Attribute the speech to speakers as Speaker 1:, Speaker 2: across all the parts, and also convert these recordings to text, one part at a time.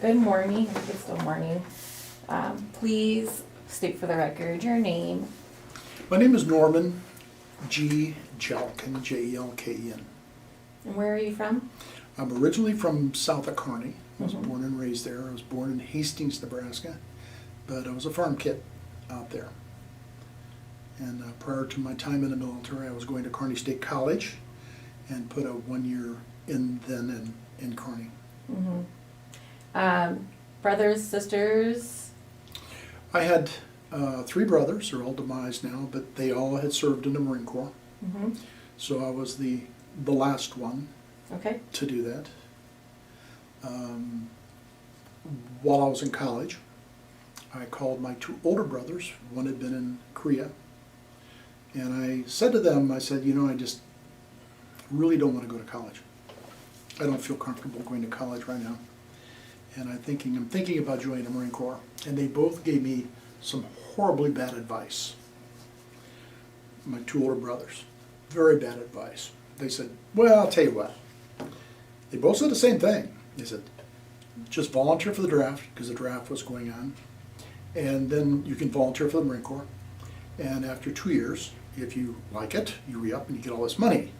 Speaker 1: Good morning. I think it's still morning. Please state for the record your name.
Speaker 2: My name is Norman G. Jelkin, Jelken.
Speaker 1: And where are you from?
Speaker 2: I'm originally from south of Kearney. I was born and raised there. I was born in Hasting, Nebraska, but I was a farm kid out there. And prior to my time in the military, I was going to Kearney State College and put a 1 year in Kearney.
Speaker 1: Brothers, sisters?
Speaker 2: I had 3 brothers. They're all demised now, but they all had served in the Marine Corps. So I was the last one
Speaker 1: Okay.
Speaker 2: to do that. While I was in college, I called my 2 older brothers. One had been in Korea. And I said to them, I said, you know, I just really don't want to go to college. I don't feel comfortable going to college right now. And I'm thinking about joining the Marine Corps. And they both gave me some horribly bad advice. My 2 older brothers, very bad advice. They said, well, I'll tell you what. They both said the same thing. They said, just volunteer for the draft, because the draft was going on. And then you can volunteer for the Marine Corps. And after 2 years, if you like it, you re-up and you get all this money.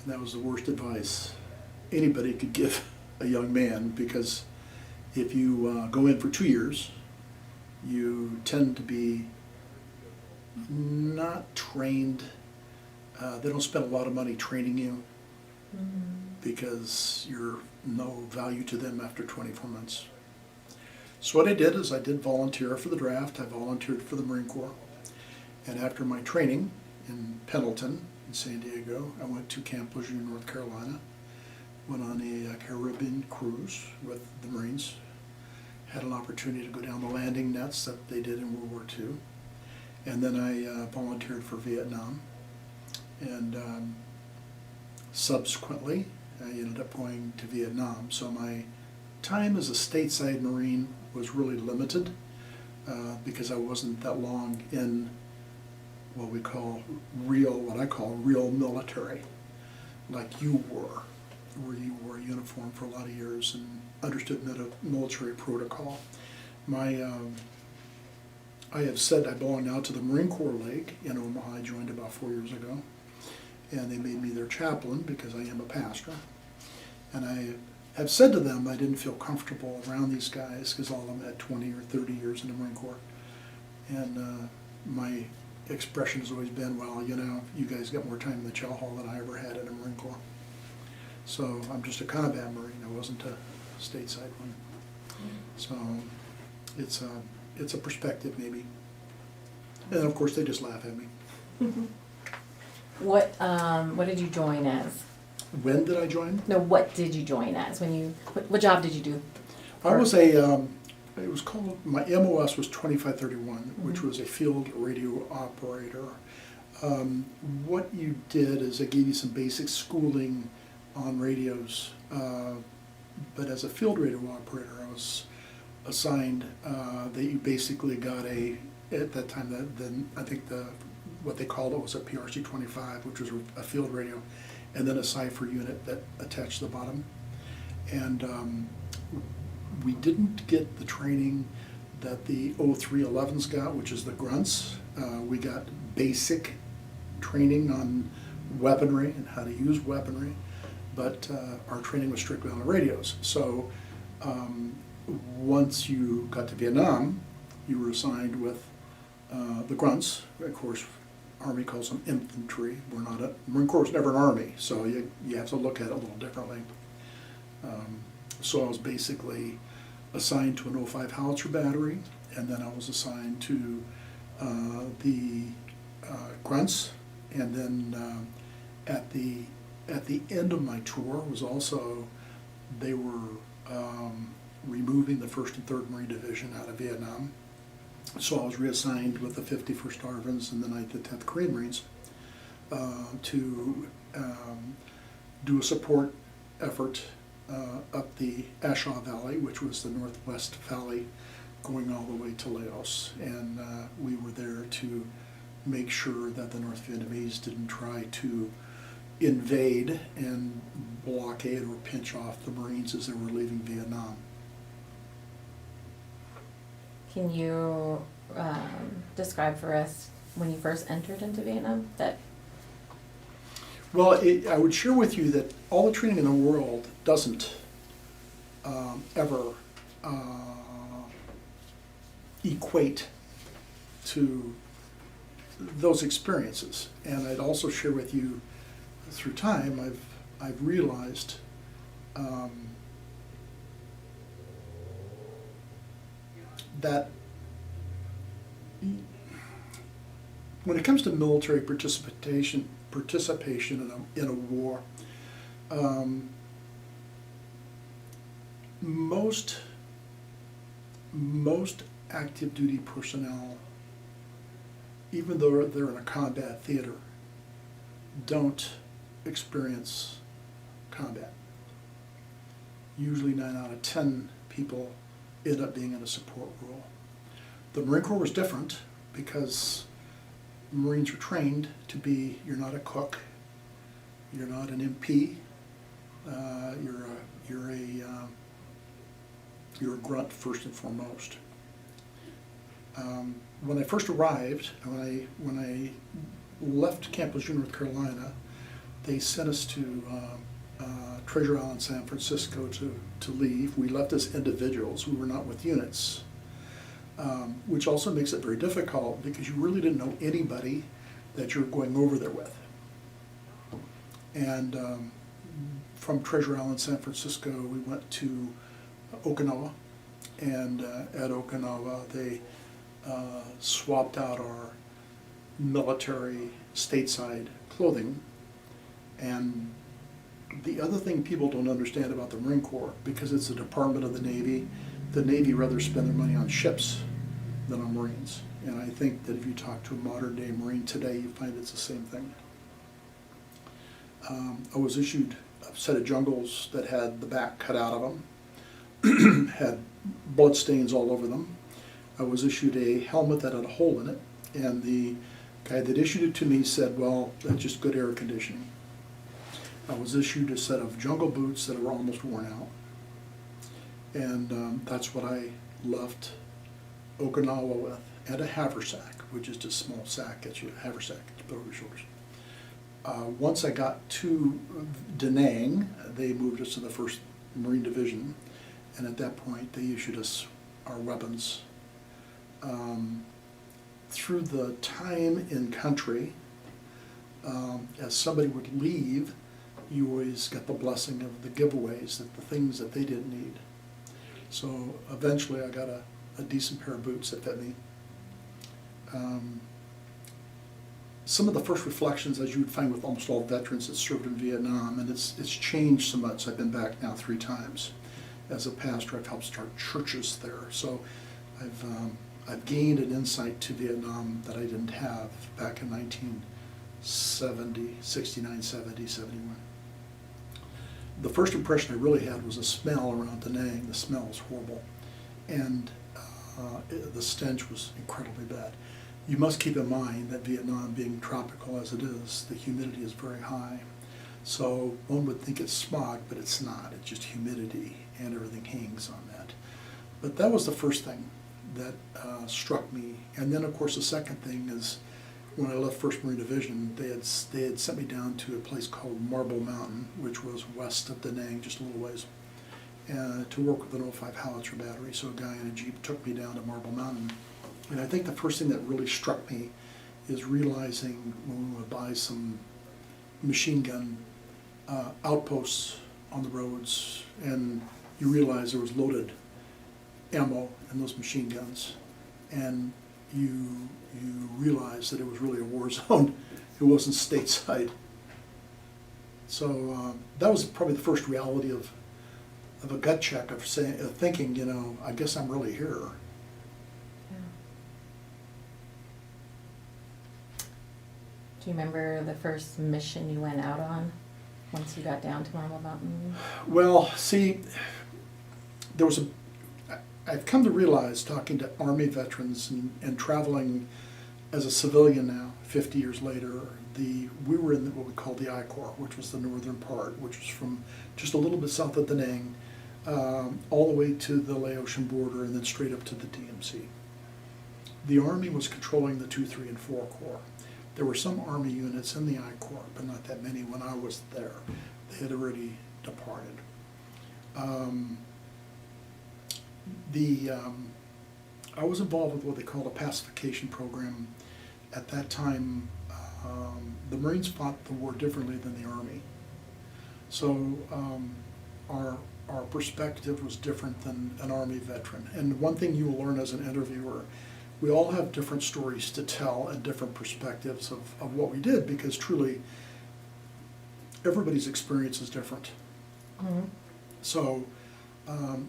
Speaker 2: And that was the worst advice anybody could give a young man, because if you go in for 2 years, you tend to be not trained. They don't spend a lot of money training you because you're no value to them after 24 months. So what I did is I did volunteer for the draft. I volunteered for the Marine Corps. And after my training in Pendleton, in San Diego, I went to Camp Lejeune, North Carolina. Went on a Caribbean cruise with the Marines. Had an opportunity to go down the landing nets that they did in World War II. And then I volunteered for Vietnam. And subsequently, I ended up going to Vietnam. So my time as a stateside Marine was really limited because I wasn't that long in what I call real military, like you were, where you wore a uniform for a lot of years and understood military protocol. I have said I belong now to the Marine Corps League in Omaha. I joined about 4 years ago, and they made me their chaplain because I am a pastor. And I have said to them I didn't feel comfortable around these guys because all of them had 20 or 30 years in the Marine Corps. And my expression has always been, well, you know, you guys got more time in the chow hall than I ever had in the Marine Corps. So I'm just a combat Marine. I wasn't a stateside one. So it's a perspective maybe. And of course they just laugh at me.
Speaker 1: What did you join as?
Speaker 2: When did I join?
Speaker 1: No, what did you join as? What job did you do?
Speaker 2: I was it was called, my MOS was 2531, which was a field radio operator. What you did is it gave you some basic schooling on radios, but as a field radio operator, I was assigned that you basically got at that time, then I think what they called it was a PRC-25, which was a field radio, and then a cipher unit that attached to the bottom. And we didn't get the training that the 0311s got, which is the grunts. We got basic training on weaponry and how to use weaponry, but our training was strictly on the radios. So once you got to Vietnam, you were assigned with the grunts. Of course, Army calls them infantry. Marine Corps is never an Army, so you have to look at it a little differently. So I was basically assigned to an 05 howitzer battery, and then I was assigned to the grunts, and then at the end of my tour was also, they were removing the 1st and 3rd Marine Division out of Vietnam. So I was reassigned with the 51st ARVNs and then the 10th Korean Marines to do a support effort up the Ashaw Valley, which was the Northwest Valley going all the way to Laos. And we were there to make sure that the North Vietnamese didn't try to invade and blockade or pinch off the Marines as they were leaving Vietnam.
Speaker 1: Can you describe for us when you first entered into Vietnam?
Speaker 2: Well, I would share with you that all the training in the world doesn't ever equate to those experiences. And I'd also share with you, through time, I've realized that when it comes to military participation in a war, most active duty personnel, even though they're in a combat theater, don't experience combat. Usually 9 out of 10 people end up being in a support role. The Marine Corps was different because Marines are trained to be, you're not a cook, you're not an MP, you're a grunt first and foremost. When I first arrived, when I left Camp Lejeune, North Carolina, they sent us to Treasure Island, San Francisco to leave. We left as individuals. We were not with units, which also makes it very difficult because you really didn't know anybody that you're going over there with. And from Treasure Island, San Francisco, we went to Okinawa, and at Okinawa they swapped out our military stateside clothing. And the other thing people don't understand about the Marine Corps, because it's a department of the Navy rather spend their money on ships than on Marines. And I think that if you talk to a modern day Marine today, you find it's the same thing. I was issued a set of jungles that had the back cut out of them, had blood stains all over them. I was issued a helmet that had a hole in it, and the guy that issued it to me said, well, that's just good air conditioning. I was issued a set of jungle boots that were almost worn out, and that's what I left Okinawa with, and a haversack, which is just a small sack, a haversack that you put over your shoulders. Once I got to Da Nang, they moved us to the 1st Marine Division, and at that point they issued us our weapons. Through the time in country, as somebody would leave, you always got the blessing of the giveaways, that the things that they didn't need. So eventually I got a decent pair of boots that fit me. Some of the first reflections, as you would find with almost all veterans that served in Vietnam, and it's changed so much. I've been back now 3 times. As a pastor, I've helped start churches there. So I've gained an insight to Vietnam that I didn't have back in 1970, 69, 70, 71. The first impression I really had was a smell around Da Nang. The smell was horrible, and the stench was incredibly bad. You must keep in mind that Vietnam, being tropical as it is, the humidity is very high. So one would think it's smog, but it's not. It's just humidity, and everything hangs on that. But that was the first thing that struck me. And then, of course, the second thing is when I left 1st Marine Division, they had sent me down to a place called Marble Mountain, which was west of Da Nang, just a little ways, to work with an 05 howitzer battery. So a guy in a Jeep took me down to Marble Mountain. And I think the first thing that really struck me is realizing when we would buy some machine gun outposts on the roads, and you realize there was loaded ammo in those machine guns, and you realize that it was really a war zone. It wasn't stateside. So that was probably the first reality of a gut check of thinking, you know, I guess I'm really here.
Speaker 1: Do you remember the first mission you went out on once you got down to Marble Mountain?
Speaker 2: Well, see, I've come to realize, talking to Army veterans and traveling as a civilian now, 50 years later, we were in what we called the E-4, which was the northern part, which was from just a little bit south of Da Nang, all the way to the Laotian border and then straight up to the DMZ. The Army was controlling the 2, 3, and 4 Corps. There were some Army units in the E-4, but not that many when I was there. They had already departed. I was involved with what they called a pacification program. At that time, the Marines fought the war differently than the Army. So our perspective was different than an Army veteran. And one thing you will learn as an interviewer, we all have different stories to tell and different perspectives of what we did, because truly everybody's experience is different.
Speaker 1: Mm-hmm.
Speaker 2: So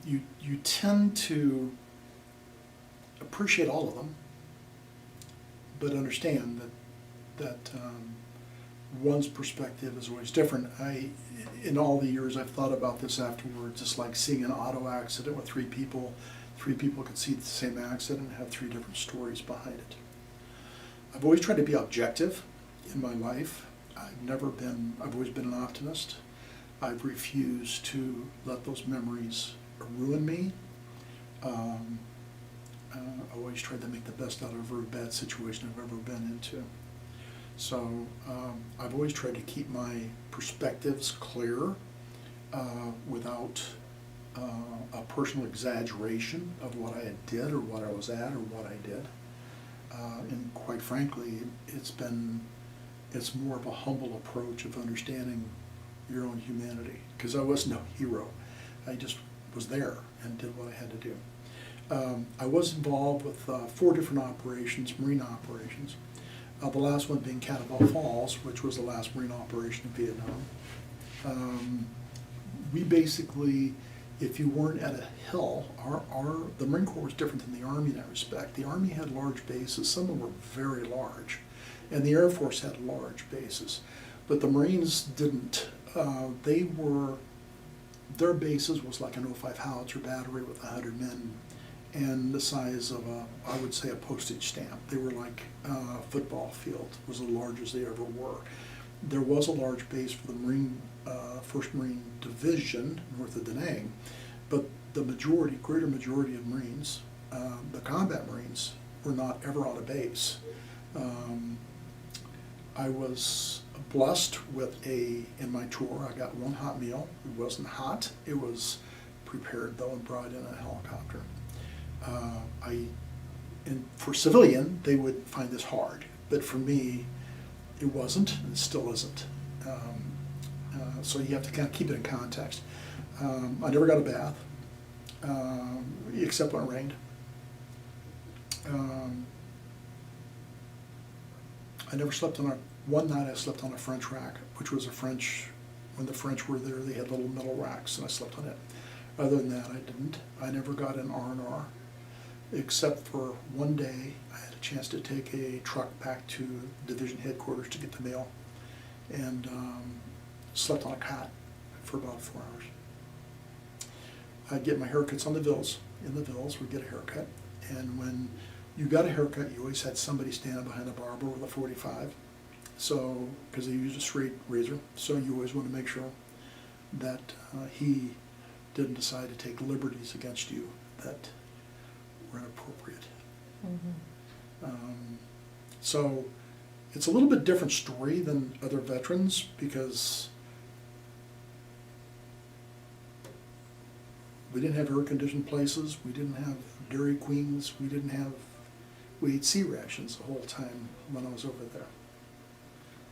Speaker 2: you tend to appreciate all of them, but understand that one's perspective is always different. In all the years I've thought about this afterwards, just like seeing an auto accident with three people could see the same accident and have 3 different stories behind it. I've always tried to be objective in my life. I've always been an optimist. I've refused to let those memories ruin me. I always tried to make the best out of every bad situation I've ever been into. So I've always tried to keep my perspectives clear without a personal exaggeration of what I did or what I was at or what I did. And quite frankly, it's more of a humble approach of understanding your own humanity, because I was no hero. I just was there and did what I had to do. I was involved with 4 different operations, Marine operations. The last one being Cannonball Falls, which was the last Marine operation in Vietnam. We basically, if you weren't at a hill, the Marine Corps was different than the Army in that respect. The Army had large bases, some of them were very large, and the Air Force had large bases, but the Marines didn't. Their bases was like an 05 howitzer battery with 100 men, and the size of I would say a postage stamp. They were like a football field, was the largest they ever were. There was a large base for the First Marine Division north of Da Nang, but the greater majority of Marines, the combat Marines, were not ever on a base. I was blessed with in my tour, I got 1 hot meal. It wasn't hot, it was prepared though and brought in a helicopter. And for civilian, they would find this hard, but for me, it wasn't, and it still isn't. So you have to kind of keep it in context. I never got a bath, except when it rained. I never slept on one night I slept on a French rack, which was when the French were there, they had little metal racks, and I slept on it. Other than that, I didn't. I never got an R&R, except for one day I had a chance to take a truck back to division headquarters to get the mail, and slept on a cot for about 4 hours. I'd get my haircuts on the Vills. In the Vills, we'd get a haircut, and when you got a haircut, you always had somebody standing behind the barber with a 45. So, because they used a straight razor, so you always want to make sure that he didn't decide to take liberties against you that were inappropriate.
Speaker 1: Mm-hmm.
Speaker 2: So, it's a little bit different story than other veterans, because we didn't have air-conditioned places, we didn't have Dairy Queens, we ate C rations the whole time when I was over there.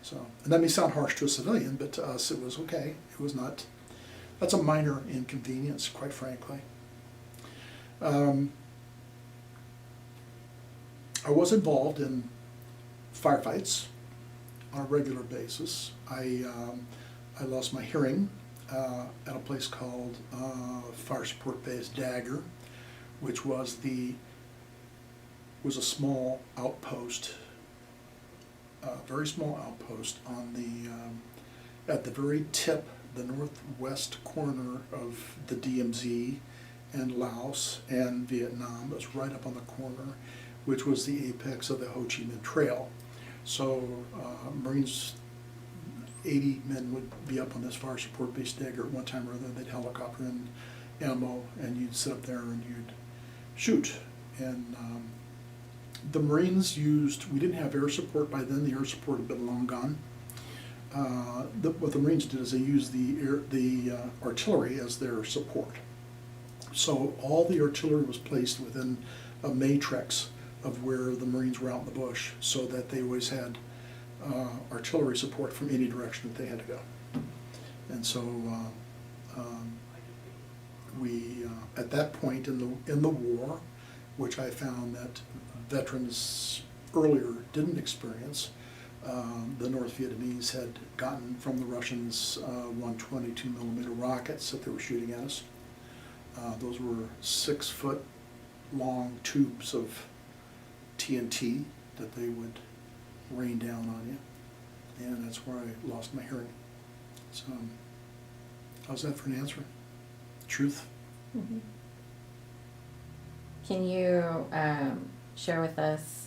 Speaker 2: So, and that may sound harsh to a civilian, but to us it was okay. It was not, that's a minor inconvenience, quite frankly. I was involved in firefights on a regular basis. I lost my hearing at a place called Fire Support Base Dagger, which was a small outpost, very small outpost on at the very tip, the northwest corner of the DMZ and Laos and Vietnam. It was right up on the corner, which was the apex of the Ho Chi Minh Trail. So Marines, 80 men would be up on this fire support base Dagger at one time or other. They'd helicopter in ammo, and you'd sit up there and you'd shoot. And the Marines used, we didn't have air support by then. The air support had been long gone. What the Marines did is they used the artillery as their support. So all the artillery was placed within a matrix of where the Marines were out in the bush, so that they always had artillery support from any direction that they had to go. And so we, at that point in the war, which I found that veterans earlier didn't experience, the North Vietnamese had gotten from the Russians 122 millimeter rockets that they were shooting at us. Those were 6-foot long tubes of TNT that they would rain down on you, and that's where I lost my hearing. So, how's that for an answer? Truth?
Speaker 1: Mm-hmm. Can you share with us,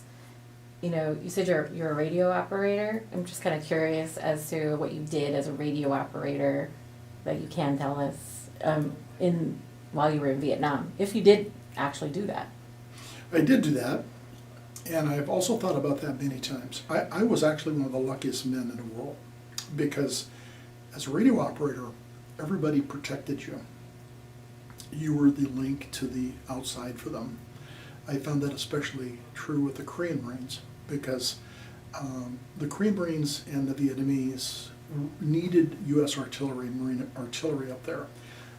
Speaker 1: you said you're a radio operator. I'm just kind of curious as to what you did as a radio operator that you can tell us while you were in Vietnam, if you did actually do that.
Speaker 2: I did do that, and I've also thought about that many times. I was actually one of the luckiest men in the world, because as a radio operator, everybody protected you. You were the link to the outside for them. I found that especially true with the Korean Marines, because the Korean Marines and the Vietnamese needed U.S. artillery, Marine artillery up there,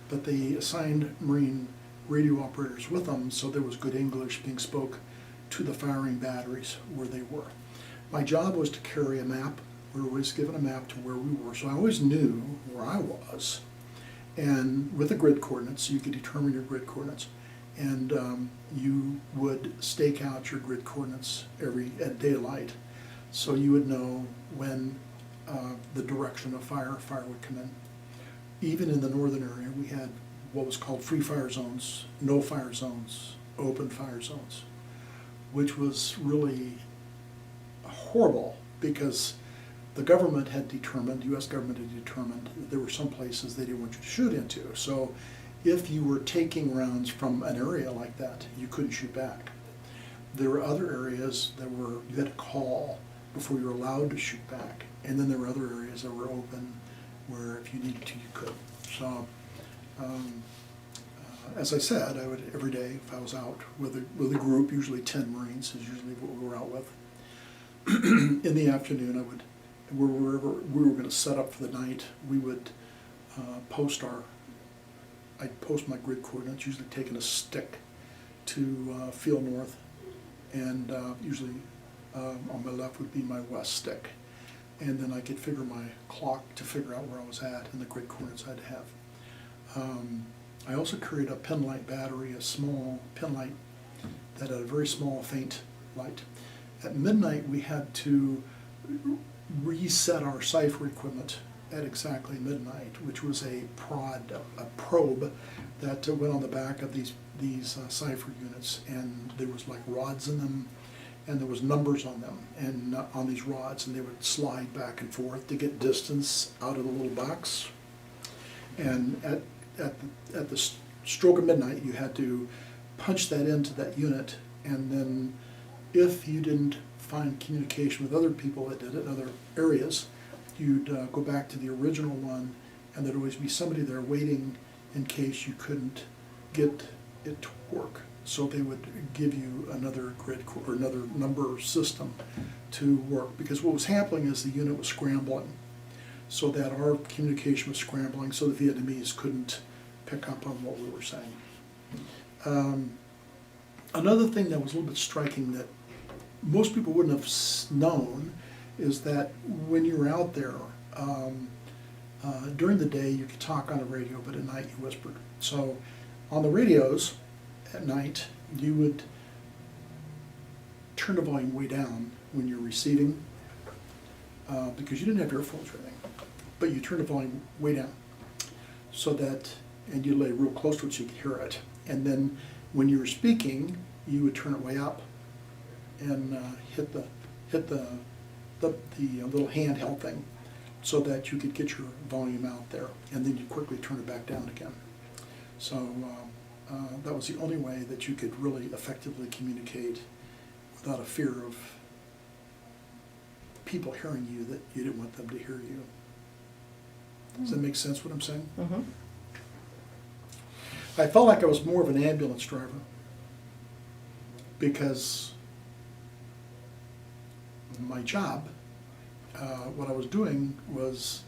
Speaker 2: but they assigned Marine radio operators with them, so there was good English being spoke to the firing batteries where they were. My job was to carry a map. We were always given a map to where we were, so I always knew where I was. And with the grid coordinates, you could determine your grid coordinates, and you would stake out your grid coordinates at daylight, so you would know when the direction of fire would come in. Even in the northern area, we had what was called free fire zones, no fire zones, open fire zones, which was really horrible, because the government had determined, U.S. government had determined, that there were some places they didn't want you to shoot into. So if you were taking rounds from an area like that, you couldn't shoot back. There were other areas that you had to call before you were allowed to shoot back. And then there were other areas that were open where if you needed to, you could. So as I said, I would every day, if I was out with a group, usually 10 Marines is usually what we were out with, in the afternoon, wherever we were going to set up for the night, we would I'd post my grid coordinates, usually taking a stick to field north, and usually on my left would be my west stick. And then I could figure my clock to figure out where I was at and the grid coordinates I had to have. I also carried a pen light battery, a small pen light that had a very small, faint light. At midnight, we had to reset our cipher equipment at exactly midnight, which was a probe that went on the back of these cipher units, and there was like rods in them, and there was numbers on them, and on these rods, and they would slide back and forth to get distance out of the little box. And at the stroke of midnight, you had to punch that into that unit, and then if you didn't find communication with other people that did it in other areas, you'd go back to the original one, and there'd always be somebody there waiting in case you couldn't get it to work. So they would give you another grid or another number system to work, because what was happening is the unit was scrambling, so that our communication was scrambling, so the Vietnamese couldn't pick up on what we were saying. Another thing that was a little bit striking that most people wouldn't have known is that when you were out there, during the day you could talk on the radio, but at night you whispered. So on the radios at night, you would turn the volume way down when you're receiving, because you didn't have earphones or anything, but you turn the volume way down, so that, and you lay real close to it so you could hear it. And then when you were speaking, you would turn it way up and hit the the little handheld thing so that you could get your volume out there, and then you quickly turn it back down again. So that was the only way that you could really effectively communicate without a fear of people hearing you that you didn't want them to hear you. Does that make sense what I'm saying?
Speaker 1: Mm-hmm.
Speaker 2: I felt like I was more of an ambulance driver because my job, what I was doing was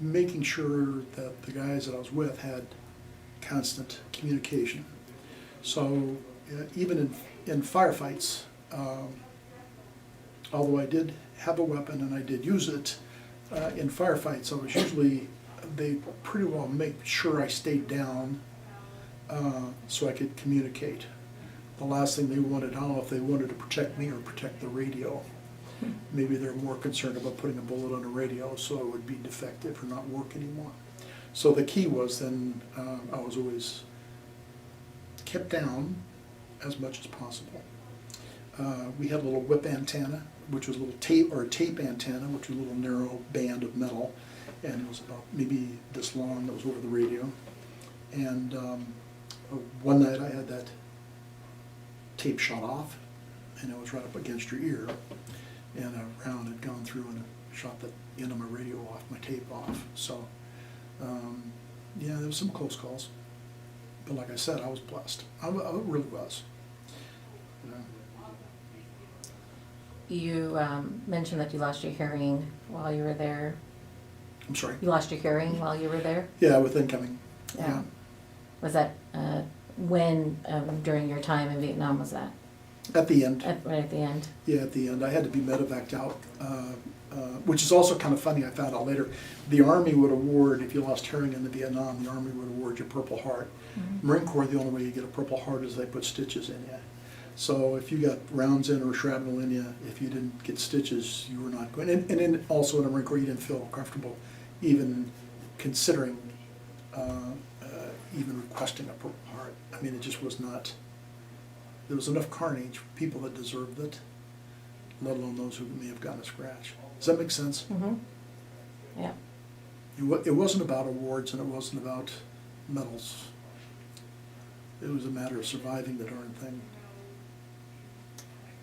Speaker 2: making sure that the guys that I was with had constant communication. So even in firefights, although I did have a weapon and I did use it, in firefights I was usually, they pretty well make sure I stayed down so I could communicate. The last thing they wanted, I don't know if they wanted to protect me or protect the radio. Maybe they're more concerned about putting a bullet on the radio so it would be defective or not work anymore. So the key was then I was always kept down as much as possible. We had a little whip antenna, which was a little tape, or a tape antenna, which was a little narrow band of metal, and it was about maybe this long, that was over the radio. And one night I had that tape shot off, and it was right up against your ear, and a round had gone through and shot the end of my radio off, my tape off. So yeah, there was some close calls, but like I said, I was blessed. I really was.
Speaker 1: You mentioned that you lost your hearing while you were there.
Speaker 2: I'm sorry?
Speaker 1: You lost your hearing while you were there?
Speaker 2: Yeah, with incoming.
Speaker 1: Yeah. Was that when, during your time in Vietnam, was that?
Speaker 2: At the end.
Speaker 1: Right at the end?
Speaker 2: Yeah, at the end. I had to be medevaced out, which is also kind of funny, I found out later. The Army would award, if you lost hearing in the Vietnam, the Army would award you Purple Heart.
Speaker 1: Mm-hmm.
Speaker 2: Marine Corps, the only way you get a Purple Heart is they put stitches in you. So if you got rounds in or shrapnel in you, if you didn't get stitches, you were not going. And then also in the Marine Corps, you didn't feel comfortable even considering even requesting a Purple Heart. I mean, it just was not. There was enough carnage for people that deserved it, let alone those who may have gotten a scratch. Does that make sense?
Speaker 1: Mm-hmm. Yeah.
Speaker 2: It wasn't about awards and it wasn't about medals. It was a matter of surviving the darn thing.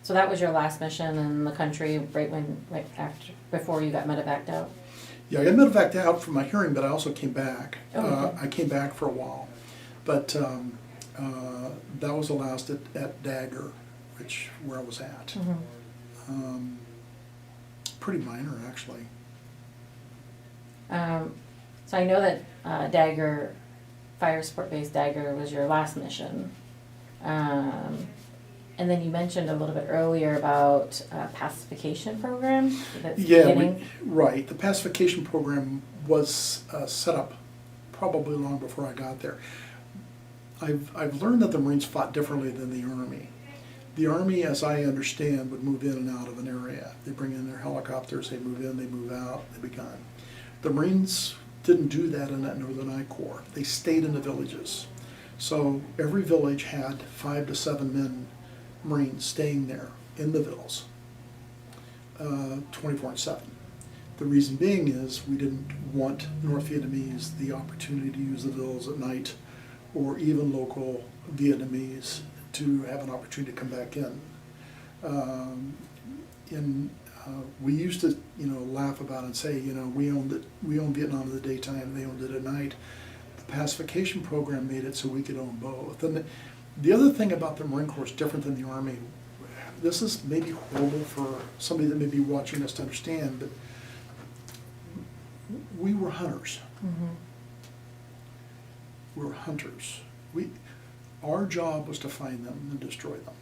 Speaker 1: So that was your last mission in the country, right after, before you got medevaced out?
Speaker 2: Yeah, I got medevaced out for my hearing, but I also came back.
Speaker 1: Oh, okay.
Speaker 2: I came back for a while, but that was the last at Dagger, where I was at.
Speaker 1: Mm-hmm.
Speaker 2: Pretty minor, actually.
Speaker 1: So I know that Dagger, Fire Support Base Dagger was your last mission. And then you mentioned a little bit earlier about pacification program. That's
Speaker 2: Right. The pacification program was set up probably long before I got there. I've learned that the Marines fought differently than the Army. The Army, as I understand, would move in and out of an area. They bring in their helicopters, they move in, they move out, they be gone. The Marines didn't do that in that Northern I Corps. They stayed in the villages. So every village had 5 to 7 men, Marines, staying there in the villas 24/7. The reason being is we didn't want North Vietnamese the opportunity to use the villas at night, or even local Vietnamese to have an opportunity to come back in. We used to, laugh about it and say, we owned Vietnam in the daytime, they owned it at night. The pacification program made it so we could own both. And the other thing about the Marine Corps is different than the Army. This is maybe horrible for somebody that may be watching this to understand, but we were hunters.
Speaker 1: Mm-hmm.
Speaker 2: We were hunters. Our job was to find them and destroy them.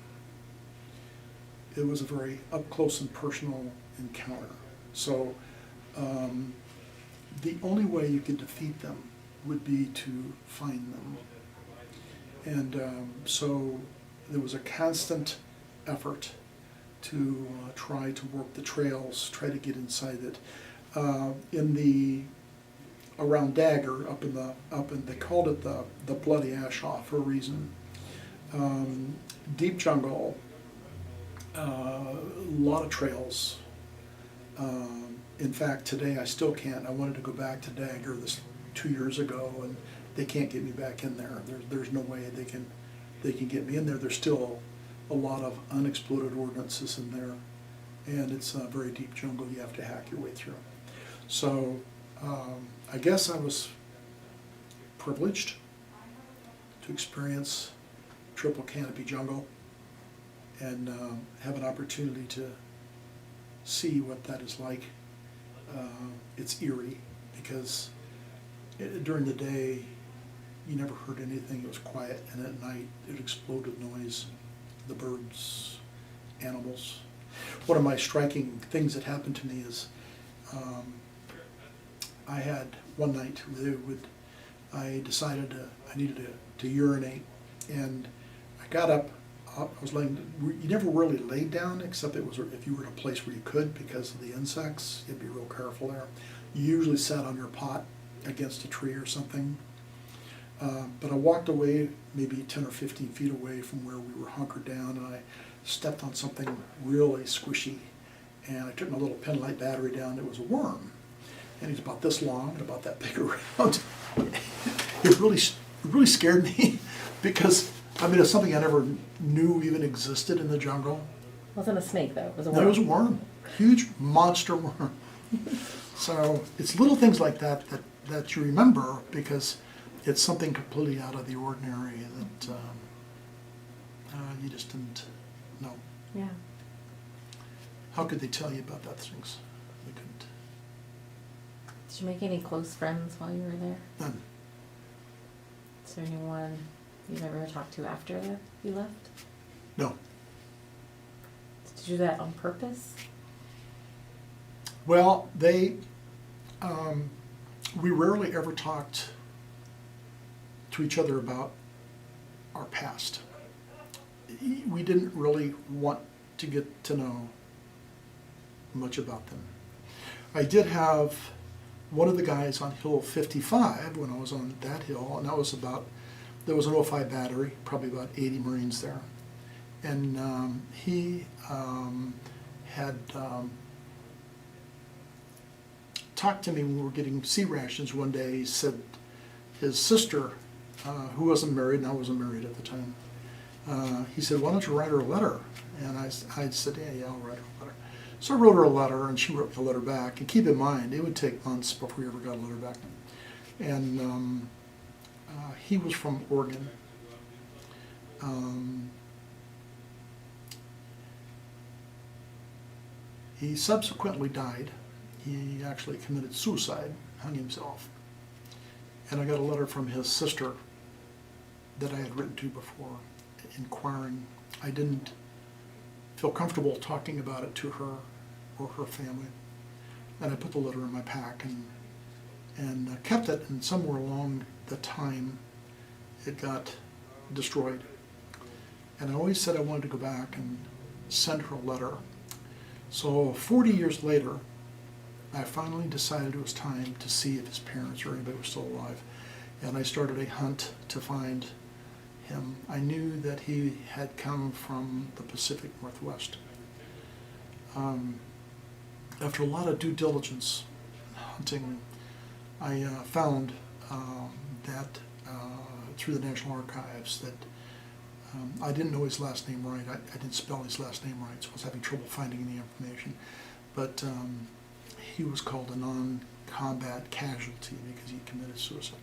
Speaker 2: It was a very up close and personal encounter. So the only way you could defeat them would be to find them. And so there was a constant effort to try to work the trails, try to get inside it. Around Dagger, they called it the Bloody Ash Off for a reason. Deep jungle, A lot of trails. In fact, today I still can't. I wanted to go back to Dagger 2 years ago, and they can't get me back in there. There's no way they can get me in there. There's still a lot of unexploded ordnances in there, and it's a very deep jungle you have to hack your way through. So I guess I was privileged to experience triple canopy jungle and have an opportunity to see what that is like. It's eerie because during the day you never heard anything, it was quiet, and at night it exploded noise, the birds, animals. One of my striking things that happened to me is I had one night I decided I needed to urinate, and I got up. I was laying. You never really laid down, except it was if you were in a place where you could because of the insects. You'd be real careful there. You usually sat on your pot against a tree or something. But I walked away, maybe 10 or 15 feet away from where we were hunkered down, and I stepped on something really squishy. And I took my little pen light battery down. It was a worm, and he was about this long and about that big around. It really scared me because I mean it's something I never knew even existed in the jungle.
Speaker 1: It wasn't a snake though. It was a
Speaker 2: No,
Speaker 1: worm.
Speaker 2: it was a worm, huge monster worm. So it's little things like that you remember because it's something completely out of the ordinary that you just didn't know.
Speaker 1: Yeah.
Speaker 2: How could they tell you about that things? They couldn't.
Speaker 1: Did you make any close friends while you were there?
Speaker 2: None.
Speaker 1: Is there anyone you've ever talked to after you left?
Speaker 2: No.
Speaker 1: Did you do that on purpose?
Speaker 2: Well, we rarely ever talked to each other about our past. We didn't really want to get to know much about them. I did have one of the guys on Hill 55 when I was on that hill, and there was an 05 battery, probably about 80 Marines there. And he had talked to me when we were getting sea rations one day. He said his sister, who wasn't married, and I wasn't married at the time, he said, "Why don't you write her a letter?" And I said, yeah, I'll write her a letter. So I wrote her a letter, and she wrote a letter back. And keep in mind, it would take months before we ever got a letter back. And he was from Oregon. He subsequently died. He actually committed suicide, hung himself. And I got a letter from his sister that I had written to before, inquiring. I didn't feel comfortable talking about it to her or her family. And I put the letter in my pack and kept it, and somewhere along the time it got destroyed. And I always said I wanted to go back and send her a letter. So 40 years later, I finally decided it was time to see if his parents or anybody was still alive. And I started a hunt to find him. I knew that he had come from the Pacific Northwest. After a lot of due diligence hunting, I found that through the National Archives that I didn't know his last name right. I didn't spell his last name right, so I was having trouble finding the information. But he was called a non-combat casualty because he committed suicide.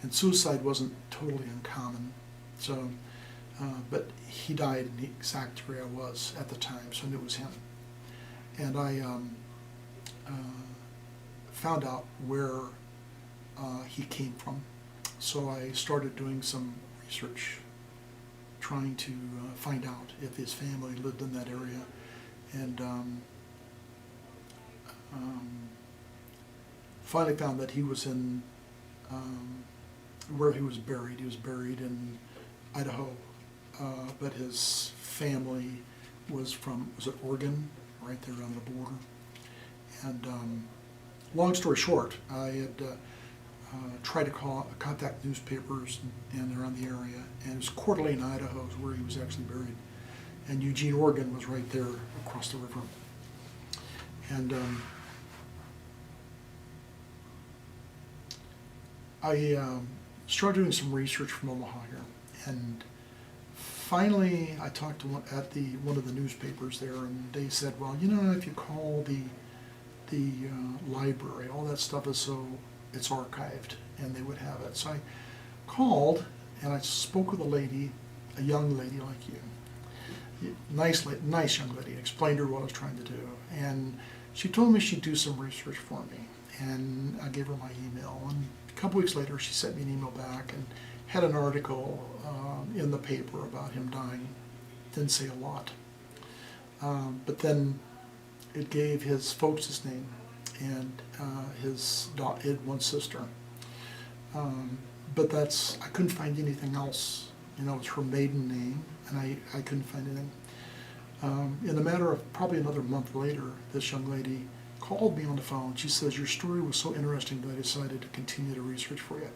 Speaker 2: And suicide wasn't totally uncommon. So, but he died in the exact area I was at the time, so I knew it was him. And I found out where he came from. So I started doing some research, trying to find out if his family lived in that area. And finally found that he was in where he was buried. He was buried in Idaho, but his family was it Oregon, right there on the border. And long story short, I had tried to contact newspapers and around the area, and it was Coeur d'Alene, Idaho, is where he was actually buried. and Eugene, Oregon was right there across the river. And I started doing some research from Omaha here, and finally I talked to one of the newspapers there, and they said, well, you know, if you call the library, all that stuff is it's archived, and they would have it. So I called, and I spoke with a lady, a young lady like you, nice young lady, explained to her what I was trying to do, and she told me she'd do some research for me, and I gave her my email, and a couple weeks later she sent me an email back and had an article in the paper about him dying. Didn't say a lot, but then it gave his folks' name, and he had one sister, but I couldn't find anything else. You know, it was her maiden name, and I couldn't find anything. In a matter of probably another month later, this young lady called me on the phone. She says, your story was so interesting that I decided to continue the research for you.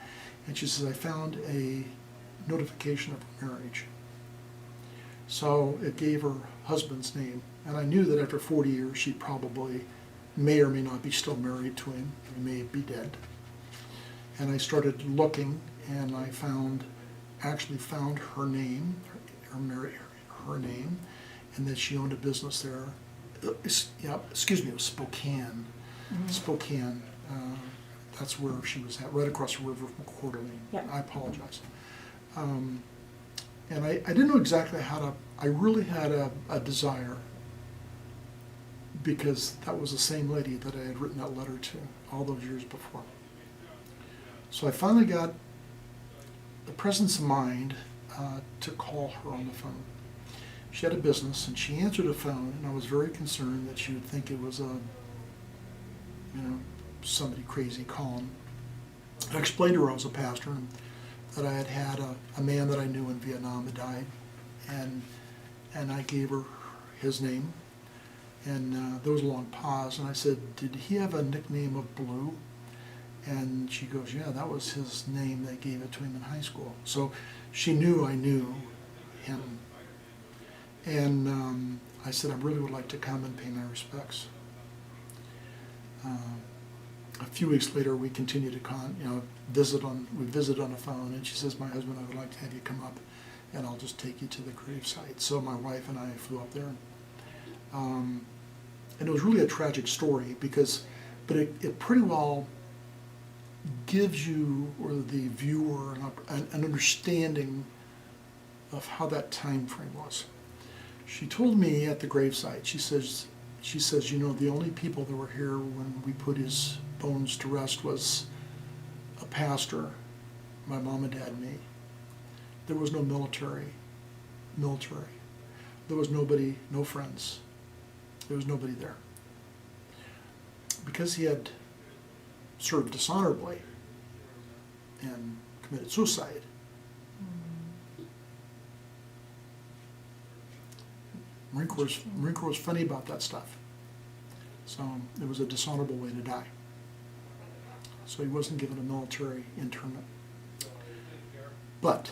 Speaker 2: And she says, I found a notification of her marriage. So it gave her husband's name. And I knew that after 40 years, she probably may or may not be still married to him. He may be dead. And I started looking, and I actually found her name, her name, and that she owned a business there. Yeah, excuse me, it was Spokane. Mm-hmm. Spokane. That's where she was at, right across the river from Coeur d'Alene.
Speaker 1: Yep.
Speaker 2: I apologize. And I didn't know exactly how to. I really had a desire, because that was the same lady that I had written that letter to all those years before. So I finally got the presence of mind to call her on the phone. She had a business, and she answered the phone, and I was very concerned that she would think it was somebody crazy calling. I explained to her I was a pastor, and that I had a man that I knew in Vietnam had died, and I gave her his name, and there was a long pause, and I said, did he have a nickname of Blue? And she goes, yeah, that was his name. They gave it to him in high school. So she knew I knew him. And I said, I really would like to come and pay my respects. A few weeks later, we continued to visit on the phone, and she says, my husband, I would like to have you come up, and I'll just take you to the grave site. So my wife and I flew up there. And it was really a tragic story, but it pretty well gives you, or the viewer, an understanding of how that time frame was. She told me at the gravesite, she says, you know, the only people that were here when we put his bones to rest was a pastor, my mom and dad, and me. There was no military. There was nobody, no friends. There was nobody there. Because he had served dishonorably and committed suicide, Marine Corps was funny about that stuff. So it was a dishonorable way to die. So he wasn't given a military internment. But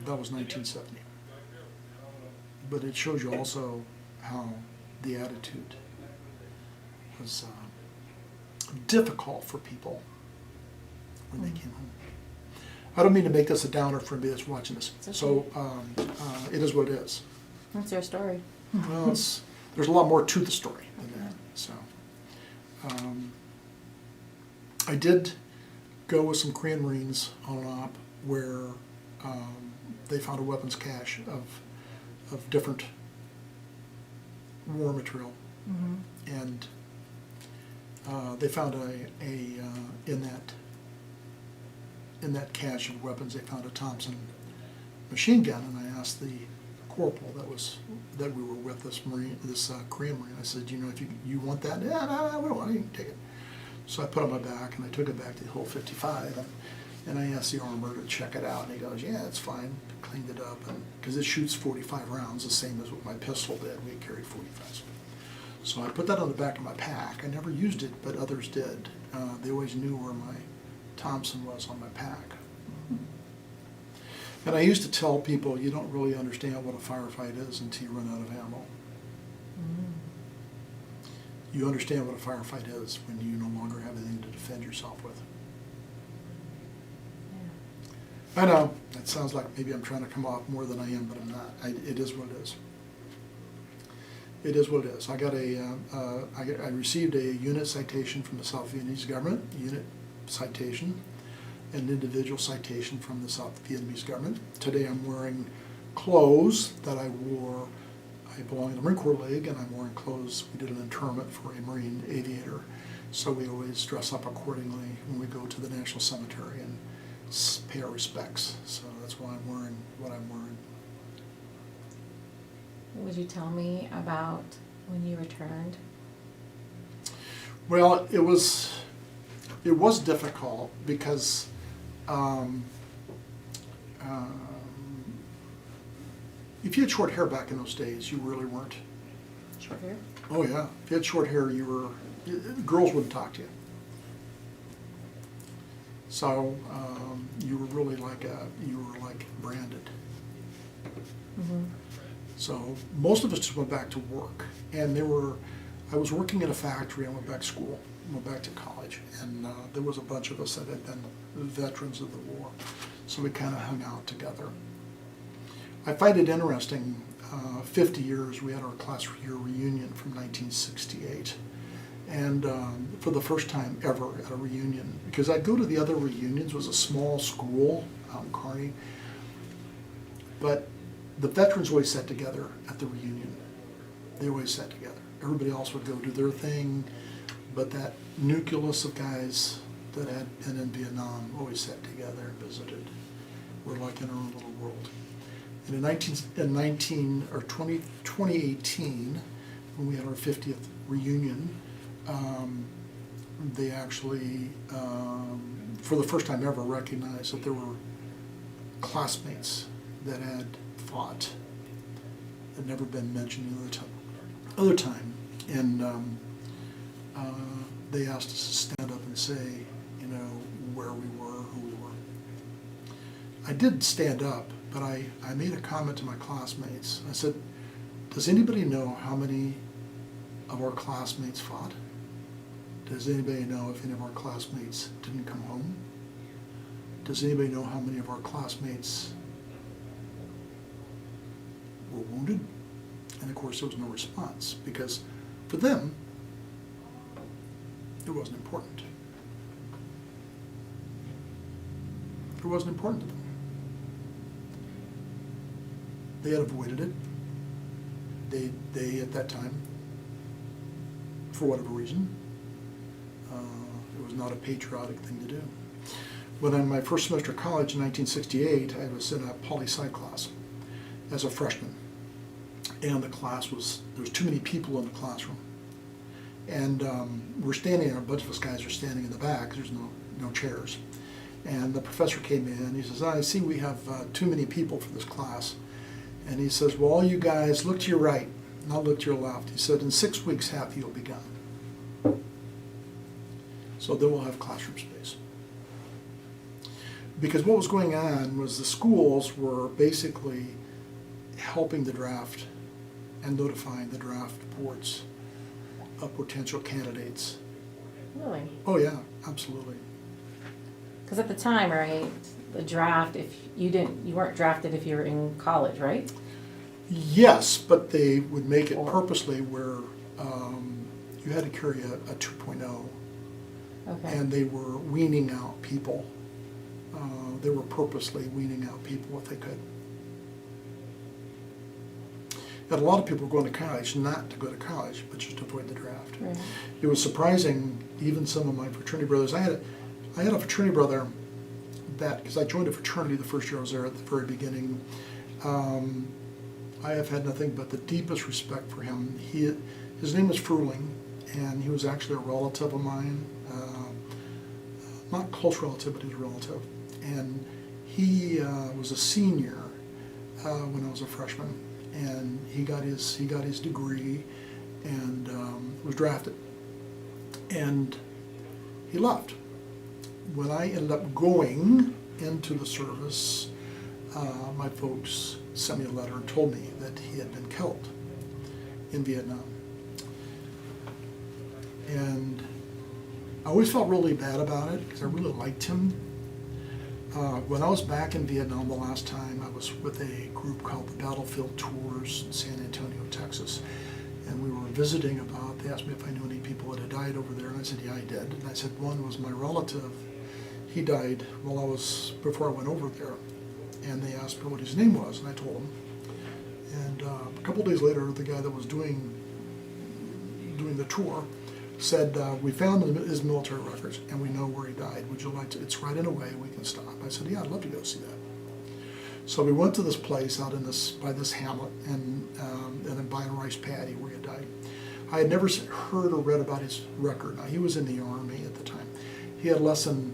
Speaker 2: that was 1970. But it shows you also how the attitude was difficult for people when they came home. I don't mean to make this a downer for anybody that's watching this. Okay. So it is what it is.
Speaker 1: That's your story.
Speaker 2: Well, there's a lot more to the story than that. So I did go with some Korean Marines on an op where they found a weapons cache of different war material, and they found in that cache of weapons, they found a Thompson machine gun, and I asked the corporal that we were with, this Korean Marine. I said, you know, if you want that? Yeah, no, we don't want it. You can take it. So I put it on my back, and I took it back to the Hill 55, and I asked the armor to check it out, and he goes, yeah, it's fine. Cleaned it up, and because it shoots 45 rounds, the same as what my pistol did. We carried 45. So I put that on the back of my pack. I never used it, but others did. They always knew where my Thompson was on my pack. And I used to tell people, you don't really understand what a firefight is until you run out of ammo.
Speaker 1: Mm.
Speaker 2: You understand what a firefight is when you no longer have anything to defend yourself with.
Speaker 1: Yeah.
Speaker 2: I know, it sounds like maybe I'm trying to come off more than I am, but I'm not. It is what it is. It is what it is. I received a unit citation from the South Vietnamese government, unit citation, an individual citation from the South Vietnamese government. Today I'm wearing clothes that I wore. I belong in the Marine Corps League, and I'm wearing clothes. We did an interment for a Marine aviator, so we always dress up accordingly when we go to the National Cemetery and pay our respects. So that's why I'm wearing what I'm wearing.
Speaker 1: Would you tell me about when you returned?
Speaker 2: Well, it was difficult because if you had short hair back in those days, you really weren't.
Speaker 1: Short hair?
Speaker 2: Oh yeah, if you had short hair, girls wouldn't talk to you. So you were really like branded.
Speaker 1: Mm-hmm.
Speaker 2: So most of us just went back to work, and I was working at a factory. I went back to school, went back to college, and there was a bunch of us that had been veterans of the war, so we kind of hung out together. I find it interesting, 50 years, we had our class year reunion from 1968, and for the first time ever at a reunion, because I'd go to the other reunions. It was a small school out in Kearney, but the veterans always sat together at the reunion. They always sat together. Everybody else would go do their thing, but that nucleus of guys that had been in Vietnam always sat together and visited. We're like in our own little world. And in 2018, when we had our 50th reunion, they actually, for the first time ever, recognized that there were classmates that had fought, had never been mentioned other time, and they asked us to stand up and say, where we were, who we were. I did stand up, but I made a comment to my classmates. I said, does anybody know how many of our classmates fought? Does anybody know if any of our classmates didn't come home? Does anybody know how many of our classmates were wounded? And of course there was no response, because for them it wasn't important. It wasn't important to them. They had avoided it. They at that time, for whatever reason, it was not a patriotic thing to do. When in my first semester of college in 1968, I was in a poli-sci class as a freshman. And the class there was too many people in the classroom. And we're standing, a bunch of us guys are standing in the back, there's no chairs. And the professor came in, he says, I see we have too many people for this class. And he says, well, all you guys, look to your right, not look to your left. He said, in 6 weeks, half of you will be gone. So then we'll have classroom space. Because what was going on was the schools were basically helping the draft and notifying the draft boards of potential candidates.
Speaker 1: Really?
Speaker 2: Oh yeah, absolutely.
Speaker 1: Because at the time, right, the draft, if you weren't drafted if you were in college, right?
Speaker 2: Yes, but they would make it purposely where you had to carry a 2.0.
Speaker 1: Okay.
Speaker 2: And they were weaning out people. They were purposely weaning out people if they could. And a lot of people were going to college not to go to college, but just to avoid the draft.
Speaker 1: Right.
Speaker 2: It was surprising, even some of my fraternity brothers. I had a fraternity brother that, because I joined a fraternity the first year I was there at the very beginning, I have had nothing but the deepest respect for him. His name was Fruling, and he was actually a relative of mine. Not close relative, but he was a relative. And he was a senior when I was a freshman, and he got his degree and was drafted. And he left. When I ended up going into the service, my folks sent me a letter and told me that he had been killed in Vietnam. And I always felt really bad about it because I really liked him. When I was back in Vietnam the last time, I was with a group called the Battlefield Tours in San Antonio, Texas. And we were visiting about, they asked me if I knew any people that had died over there, and I said, yeah, I did. And I said, one was my relative. He died before I went over there. And they asked me what his name was, and I told them. And a couple days later, the guy that was doing the tour said, we found his military records, and we know where he died. Would you like to, it's right in a way, we can stop. I said, yeah, I'd love to go see that. So we went to this place out by this hamlet, and then by a rice paddy where he died. I had never heard or read about his record. Now, he was in the Army at the time. He had less than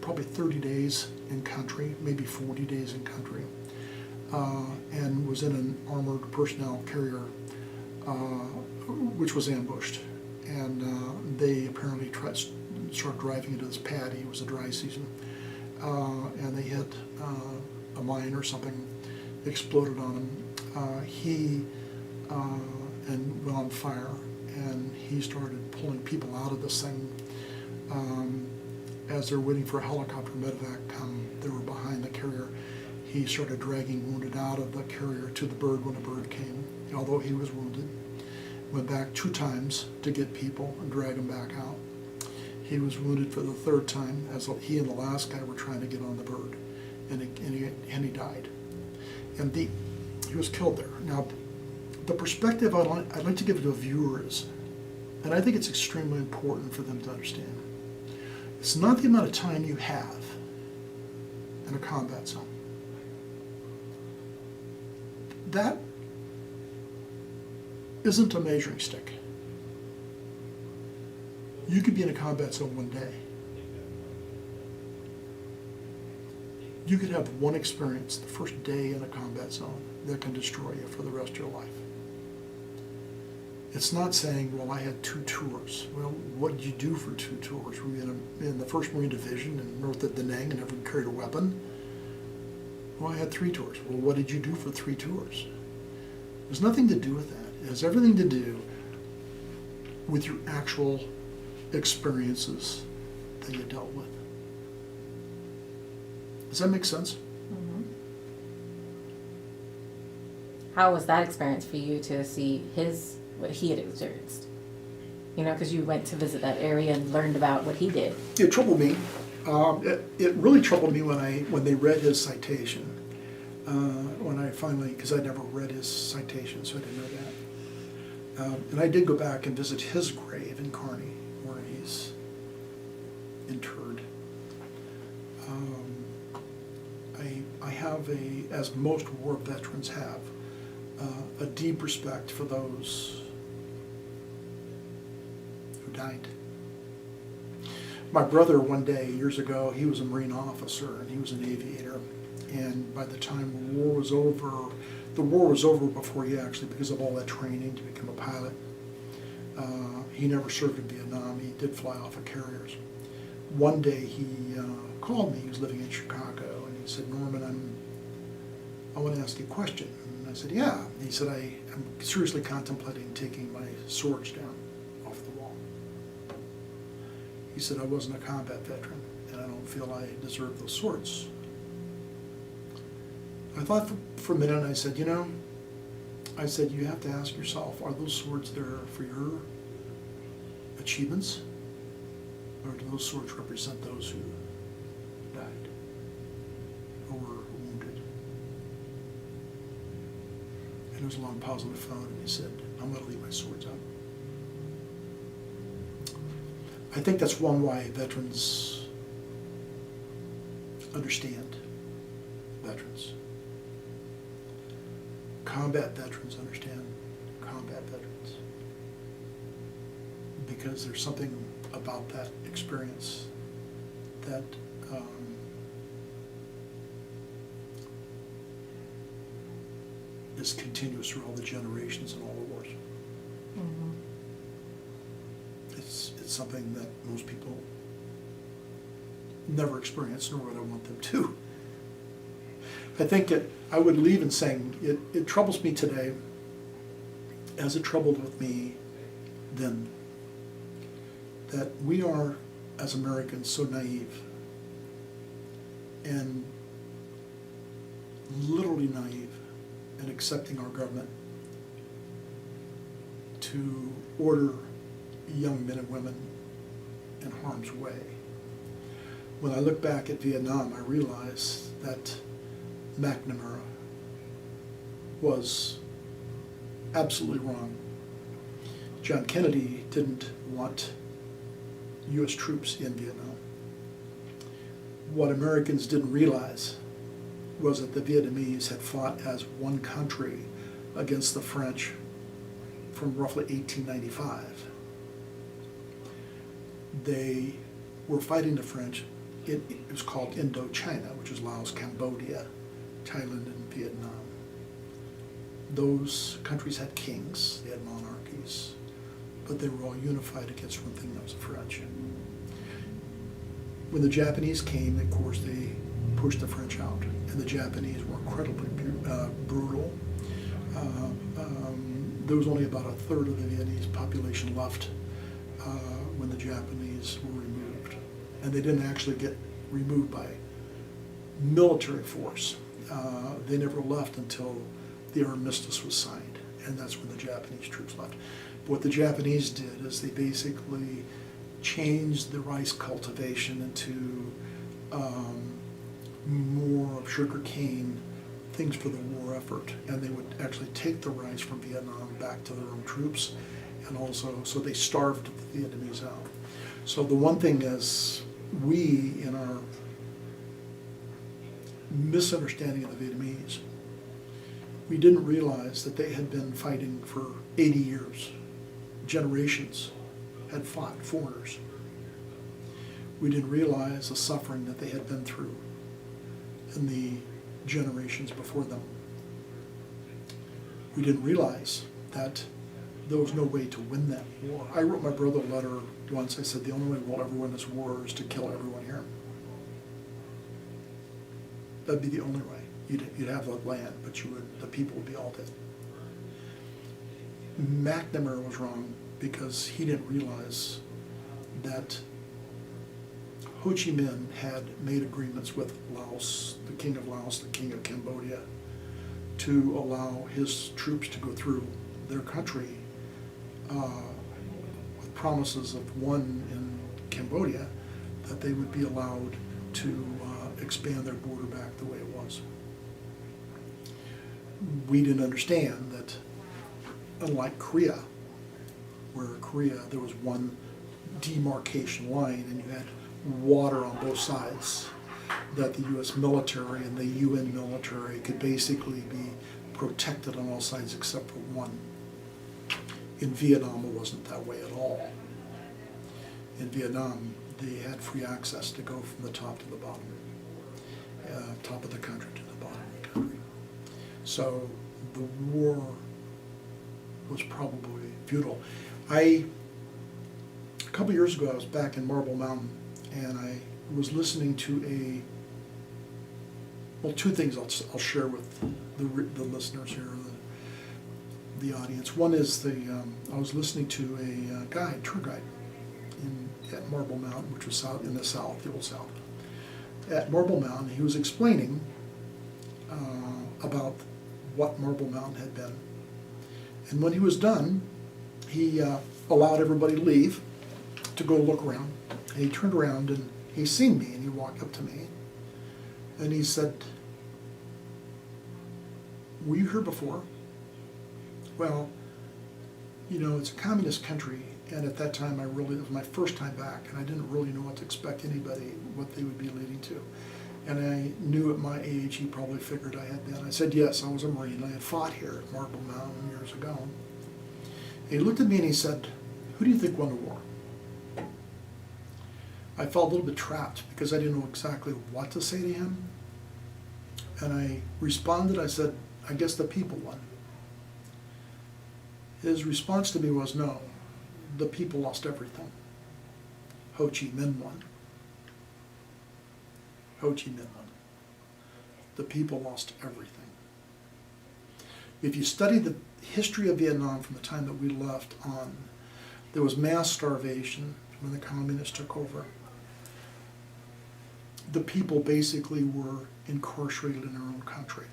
Speaker 2: probably 30 days in country, maybe 40 days in country, and was in an armored personnel carrier, which was ambushed. And they apparently started driving into this paddy. It was a dry season, and they hit a mine or something, exploded on him. He and went on fire, and he started pulling people out of this thing. As they're waiting for a helicopter medevac come, they were behind the carrier. He started dragging wounded out of the carrier to the bird when the bird came, although he was wounded. Went back 2 times to get people and drag them back out. He was wounded for the 3rd time as he and the last guy were trying to get on the bird, and he died. And he was killed there. Now, the perspective I'd like to give to viewers, and I think it's extremely important for them to understand, it's not the amount of time you have in a combat zone. That isn't a measuring stick. You could be in a combat zone one day. You could have one experience the first day in a combat zone that can destroy you for the rest of your life. It's not saying, well, I had 2 tours. Well, what did you do for 2 tours? Were you in the 1st Marine Division in north of Da Nang and never carried a weapon? Well, I had 3 tours. Well, what did you do for 3 tours? There's nothing to do with that. It has everything to do with your actual experiences that you dealt with. Does that make sense?
Speaker 1: Mm-hmm. How was that experience for you to see what he had experienced? You know, because you went to visit that area and learned about what he did.
Speaker 2: It troubled me. It really troubled me when they read his citation. When I finally, because I never read his citation, so I didn't know that. And I did go back and visit his grave in Kearney, where he's interred. I have as most war veterans have, a deep respect for those who died. My brother, one day, years ago, he was a Marine officer and he was an aviator. And by the time the war was over before he actually, because of all that training to become a pilot. He never served in Vietnam. He did fly off of carriers. One day he called me. He was living in Chicago, and he said, Norman, I want to ask you a question. And I said, yeah. He said, I'm seriously contemplating taking my swords down off the wall. He said, I wasn't a combat veteran, and I don't feel I deserve those swords. I thought for a minute, and I said, you have to ask yourself, are those swords there for your achievements? Or do those swords represent those who died or were wounded? And there was a long pause on the phone, and he said, I'm going to leave my swords out. I think that's one why veterans understand veterans. Combat veterans understand combat veterans. Because there's something about that experience that is continuous through all the generations and all the wars.
Speaker 1: Mm-hmm.
Speaker 2: It's something that most people never experience, nor would I want them to. I think I would leave in saying it troubles me today as it troubled with me then, that we are, as Americans, so naive and literally naive in accepting our government to order young men and women in harm's way. When I look back at Vietnam, I realize that McNamara was absolutely wrong. John Kennedy didn't want U.S. troops in Vietnam. What Americans didn't realize was that the Vietnamese had fought as one country against the French from roughly 1895. They were fighting the French. It was called Indochina, which was Laos, Cambodia, Thailand, and Vietnam. Those countries had kings, they had monarchies, but they were all unified against one thing, that was the French. When the Japanese came, of course, they pushed the French out, and the Japanese were incredibly brutal. There was only about a third of the Vietnamese population left when the Japanese were removed. And they didn't actually get removed by military force. They never left until the armistice was signed, and that's when the Japanese troops left. But what the Japanese did is they basically changed the rice cultivation into more of sugar cane, things for the war effort, and they would actually take the rice from Vietnam back to their own troops, and also, so they starved the Vietnamese out. So the one thing is, we, in our misunderstanding of the Vietnamese, we didn't realize that they had been fighting for 80 years. Generations had fought, foreigners. We didn't realize the suffering that they had been through in the generations before them. We didn't realize that there was no way to win that war. I wrote my brother a letter once. I said, the only way we'll ever win this war is to kill everyone here. That'd be the only way. You'd have the land, but the people would be all dead. McNamara was wrong because he didn't realize that Ho Chi Minh had made agreements with Laos, the king of Laos, the king of Cambodia, to allow his troops to go through their country with promises of one in Cambodia, that they would be allowed to expand their border back the way it was. We didn't understand that, unlike Korea, where Korea there was one demarcation line and you had water on both sides, that the U.S. military and the UN military could basically be protected on all sides except for one. In Vietnam, it wasn't that way at all. In Vietnam, they had free access to go from the top to the bottom, top of the country to the bottom of the country. So the war was probably futile. A couple years ago, I was back in Marble Mountain, and I was listening to two things I'll share with the listeners here, the audience. One is I was listening to a tour guide at Marble Mountain, which was in the South, the Old South. At Marble Mountain, he was explaining about what Marble Mountain had been. And when he was done, he allowed everybody to leave to go look around. And he turned around and he seen me, and he walked up to me and he said, "Were you here before?" Well, it's a communist country, and at that time it was my first time back, and I didn't really know what to expect anybody, what they would be leading to. And I knew at my age, he probably figured I had been. I said, yes, I was a Marine. I had fought here at Marble Mountain years ago. And he looked at me and he said, "Who do you think won the war?" I felt a little bit trapped because I didn't know exactly what to say to him. And I responded, I said, "I guess the people won." His response to me was, "No, the people lost everything. Ho Chi Minh won." Ho Chi Minh won. the people lost everything. If you study the history of Vietnam from the time that we left on, there was mass starvation when the communists took over. The people basically were incarcerated in their own country.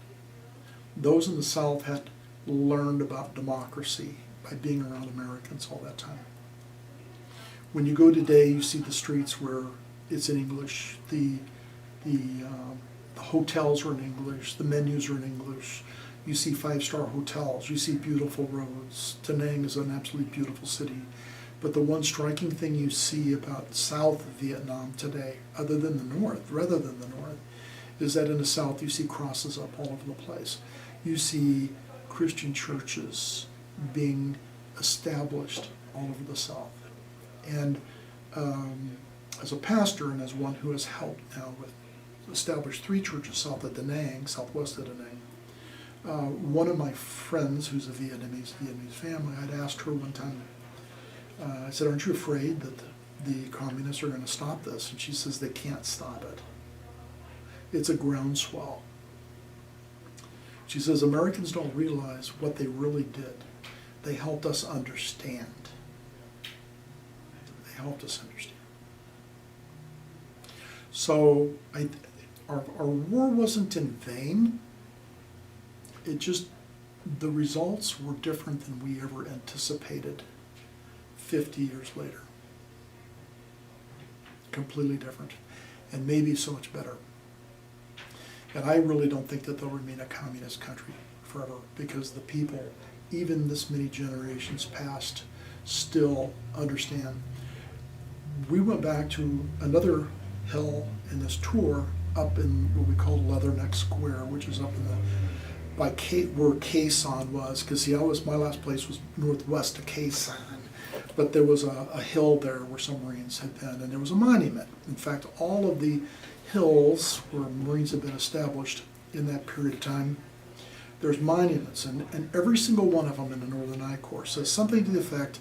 Speaker 2: Those in the South had learned about democracy by being around Americans all that time. When you go today, you see the streets where it's in English, the hotels are in English, the menus are in English. You see five-star hotels, you see beautiful roads. Da Nang is an absolutely beautiful city. But the one striking thing you see about South of Vietnam today, rather than the North, is that in the South you see crosses up all over the place. You see Christian churches being established all over the South. And as a pastor and as one who has helped now with establish 3 churches south of Da Nang, southwest of Da Nang, one of my friends who's a Vietnamese family, I'd asked her one time, I said, aren't you afraid that the communists are going to stop this? And she says, they can't stop it. It's a groundswell. She says, Americans don't realize what they really did. They helped us understand. They helped us understand. So our war wasn't in vain. It just, the results were different than we ever anticipated 50 years later. Completely different. And maybe so much better. And I really don't think that they'll remain a communist country forever, because the people, even this many generations past, still understand. We went back to another hill in this tour up in what we call Leatherneck Square, which is up in the by where Khe Sanh was, because see, my last place was northwest of Khe Sanh, but there was a hill there where some Marines had been, and there was a monument. In fact, all of the hills where Marines had been established in that period of time, there's monuments, and every single one of them in the Northern I Corps says something to the effect,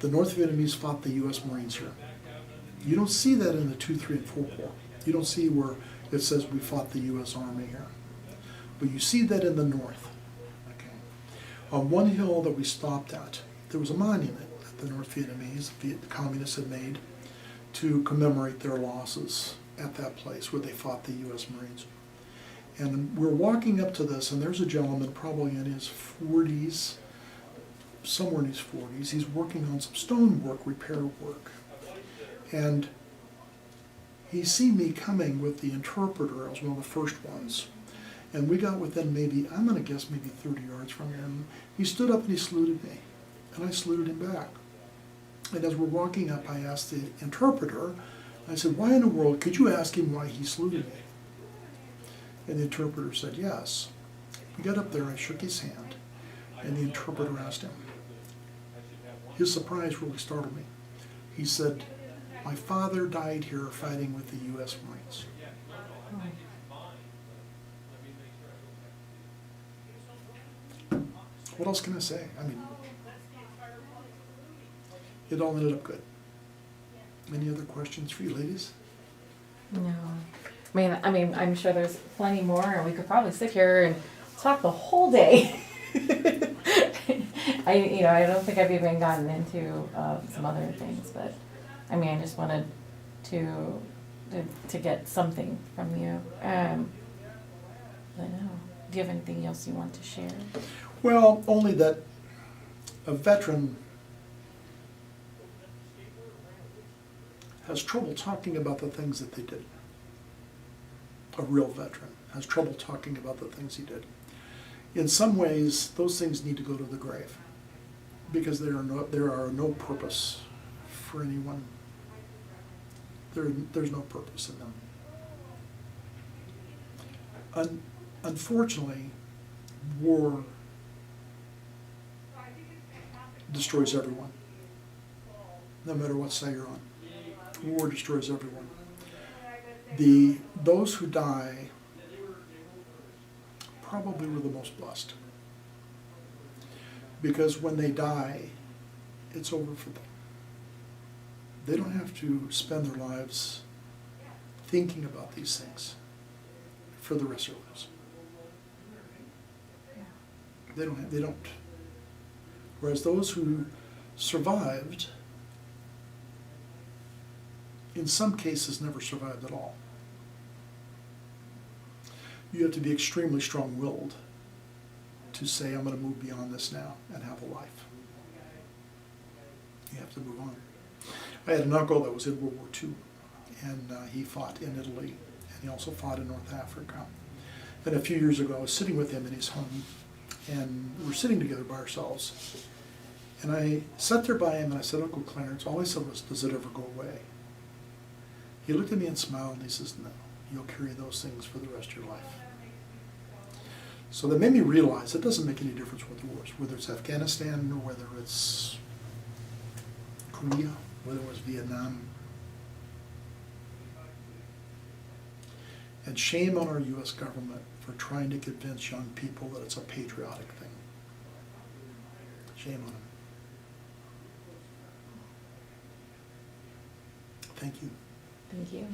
Speaker 2: the North Vietnamese fought the U.S. Marines here. You don't see that in the 2, 3, and 4 Corps. You don't see where it says we fought the U.S. Army here. But you see that in the North. Okay. On one hill that we stopped at, there was a monument that the North Vietnamese, the communists had made to commemorate their losses at that place where they fought the U.S. Marines. And we're walking up to this, and there's a gentleman probably in his 40s, somewhere in his 40s. He's working on some stonework, repair work. And he seen me coming with the interpreter. I was one of the first ones. And we got within maybe, I'm going to guess maybe 30 yards from him. He stood up and he saluted me. And I saluted him back. And as we're walking up, I asked the interpreter, I said, why in the world, could you ask him why he saluted me? And the interpreter said, yes. We got up there, I shook his hand, and the interpreter asked him. His surprise really startled me. He said, my father died here fighting with the U.S. Marines. What else can I say? I mean, it all ended up good. Any other questions for you ladies?
Speaker 1: No. I mean, I'm sure there's plenty more, and we could probably sit here and talk the whole day. I don't think I've even gotten into some other things, but I mean, I just wanted to get something from you. But no. Do you have anything else you want to share?
Speaker 2: Well, only that a veteran has trouble talking about the things that they did. A real veteran has trouble talking about the things he did. In some ways, those things need to go to the grave, because there are no purpose for anyone. There's no purpose in them. Unfortunately, war destroys everyone, no matter what side you're on. War destroys everyone. Those who die probably were the most blessed, because when they die, it's over for them. They don't have to spend their lives thinking about these things for the rest of their lives. They don't. Whereas those who survived, in some cases, never survived at all. You have to be extremely strong-willed to say, I'm going to move beyond this now and have a life. You have to move on. I had an uncle that was in World War II, and he fought in Italy, and he also fought in North Africa. And a few years ago, I was sitting with him in his home, and we were sitting together by ourselves. And I sat there by him, and I said, Uncle Clarence, all I said was, does it ever go away? He looked at me and smiled, and he says, no, you'll carry those things for the rest of your life. So that made me realize it doesn't make any difference what the war is, whether it's Afghanistan or whether it's Korea, whether it was Vietnam. And shame on our U.S. government for trying to convince young people that it's a patriotic thing. Shame on them. Thank you.
Speaker 1: Thank you.